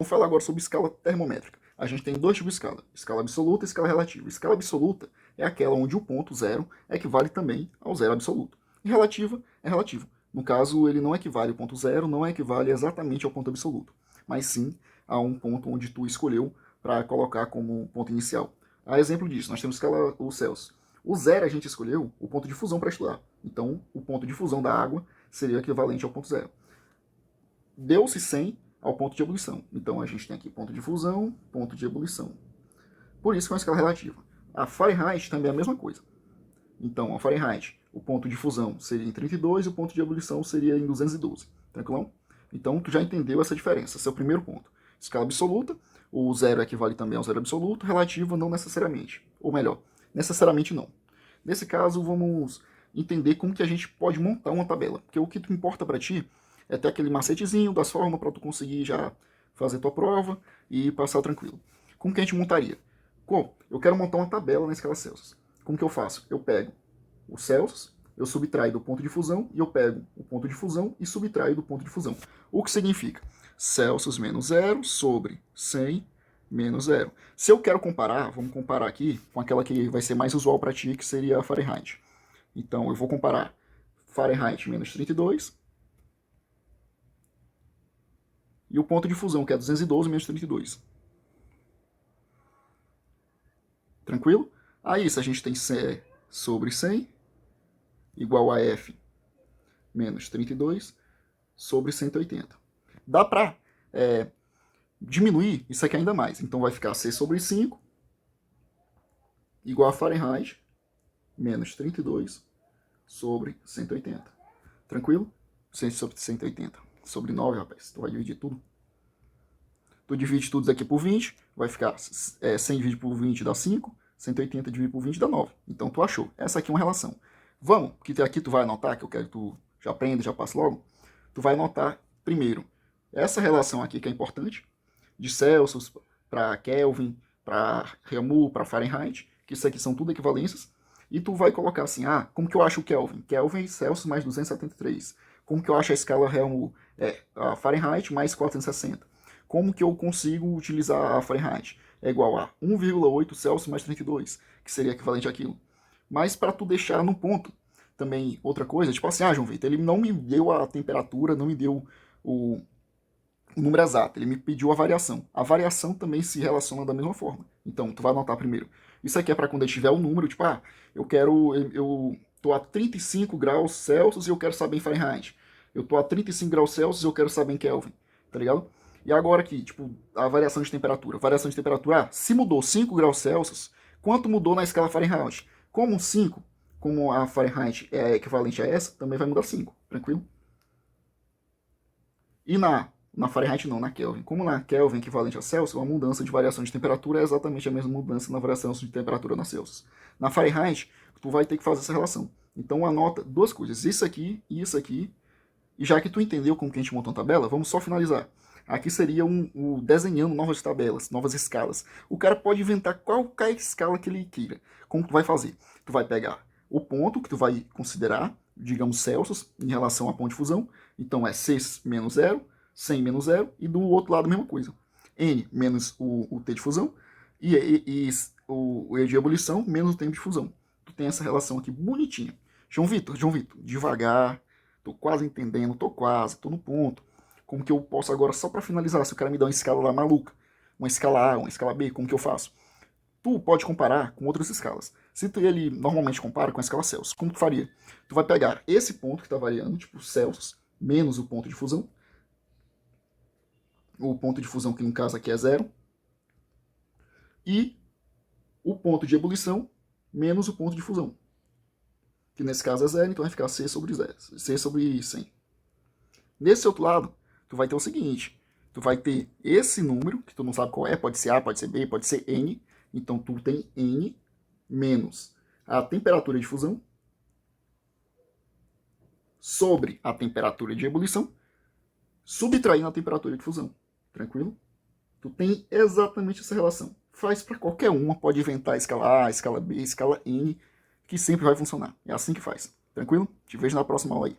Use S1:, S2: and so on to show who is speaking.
S1: Vamos falar agora sobre escala termométrica. A gente tem dois tipos de escala, escala absoluta e escala relativa. Escala absoluta é aquela onde o ponto zero equivale também ao zero absoluto. E relativa é relativo. No caso, ele não equivale ao ponto zero, não equivale exatamente ao ponto absoluto, mas sim a um ponto onde tu escolheu para colocar como ponto inicial. A exemplo disso, nós temos escala o Celsius. O zero a gente escolheu o ponto de fusão para estudar. Então, o ponto de fusão da água seria equivalente ao ponto zero. Deu-se 100 ao ponto de ebulição. Então, a gente tem aqui ponto de fusão, ponto de ebulição. Por isso que é uma escala relativa. A Fahrenheit também é a mesma coisa. Então, a Fahrenheit, o ponto de fusão seria em 32 e o ponto de ebulição seria em 212. Tranquilão? Então, tu já entendeu essa diferença. Esse é o primeiro ponto. Escala absoluta, o zero equivale também ao zero absoluto, relativa não necessariamente. Ou melhor, necessariamente não. Nesse caso, vamos entender como que a gente pode montar uma tabela. Porque o que importa para ti é ter aquele macetezinho das formas para tu conseguir já fazer tua prova e passar tranquilo. Como que a gente montaria? Eu quero montar uma tabela na escala Celsius. Como que eu faço? Eu pego o Celsius, eu subtraio do ponto de fusão, e eu pego o ponto de fusão e subtraio do ponto de fusão. O que significa? Celsius menos 0 sobre 100 menos 0. Se eu quero comparar, vamos comparar aqui com aquela que vai ser mais usual para ti, que seria a Fahrenheit. Então, eu vou comparar Fahrenheit menos 32 e o ponto de fusão, que é 212 menos 32. Tranquilo? Aí, se a gente tem C sobre 100 igual a F menos 32 sobre 180. Dá para diminuir isso aqui ainda mais. Então, vai ficar C sobre 5 igual a Fahrenheit menos 32 sobre 180. Tranquilo? 100 sobre 180. Sobre 9, rapaz. Tu vai dividir tudo. Tu divide tudo aqui por 20, vai ficar 100 dividido por 20 dá 5, 180 dividido por 20 dá 9. Então tu achou. Essa aqui é uma relação. Vamos, que aqui tu vai anotar, que eu quero que tu já aprenda, já passe logo. Tu vai anotar primeiro essa relação aqui que é importante, de Celsius para Kelvin, para Reaumur, para Fahrenheit, que isso aqui são tudo equivalências. E tu vai colocar assim, como que eu acho o Kelvin? Kelvin, Celsius mais 273. Como que eu acho a escala Reaumur? A Fahrenheit mais 460. Como que eu consigo utilizar a Fahrenheit? É igual a 1,8 Celsius mais 32, que seria equivalente àquilo. Mas para tu deixar no ponto, também outra coisa, tipo assim, João Vitor, ele não me deu a temperatura, não me deu o número exato, ele me pediu a variação. A variação também se relaciona da mesma forma. Então, tu vai anotar primeiro. Isso aqui é para quando eu tiver o número, tipo, eu tô a 35 graus Celsius e eu quero saber em Fahrenheit. Eu tô a 35 graus Celsius e eu quero saber em Kelvin, tá ligado? E agora aqui, tipo, a variação de temperatura. Variação de temperatura, se mudou 5 graus Celsius, quanto mudou na escala Fahrenheit? Como 5, como a Fahrenheit é equivalente a essa, também vai mudar 5, tranquilo? E na Fahrenheit não, na Kelvin. Como na Kelvin é equivalente a Celsius, a mudança de variação de temperatura é exatamente a mesma mudança na variação de temperatura na Celsius. Na Fahrenheit, tu vai ter que fazer essa relação. Então anota duas coisas, isso aqui e isso aqui. E já que tu entendeu como que a gente monta uma tabela, vamos só finalizar. Aqui seria desenhando novas tabelas, novas escalas. O cara pode inventar qualquer escala que ele queira. Como tu vai fazer? Tu vai pegar o ponto que tu vai considerar, digamos Celsius, em relação à ponto de fusão. Então é C menos 0, 100 menos 0, e do outro lado a mesma coisa. N menos o T de fusão e o E de ebulição menos o tempo de fusão. Tu tem essa relação aqui bonitinha. João Vitor, devagar, tô quase entendendo, tô no ponto. Como que eu posso agora, só para finalizar, se o cara me dá uma escala lá maluca, uma escala A, uma escala B, como que eu faço? Tu pode comparar com outras escalas. Se ele normalmente compara com a escala Celsius, como tu faria? Tu vai pegar esse ponto que está variando, tipo Celsius, menos o ponto de fusão, o ponto de fusão que no caso aqui é 0, e o ponto de ebulição menos o ponto de fusão, que nesse caso é 0, então vai ficar C sobre 0, C sobre 100. Nesse outro lado, tu vai ter o seguinte, tu vai ter esse número, que tu não sabe qual é, pode ser A, pode ser B, pode ser N, então tu tem N menos a temperatura de fusão sobre a temperatura de ebulição, subtraindo a temperatura de fusão, tranquilo? Tu tem exatamente essa relação. Faz para qualquer uma, pode inventar a escala A, escala B, escala N, que sempre vai funcionar. É assim que faz, tranquilo? Te vejo na próxima aula aí.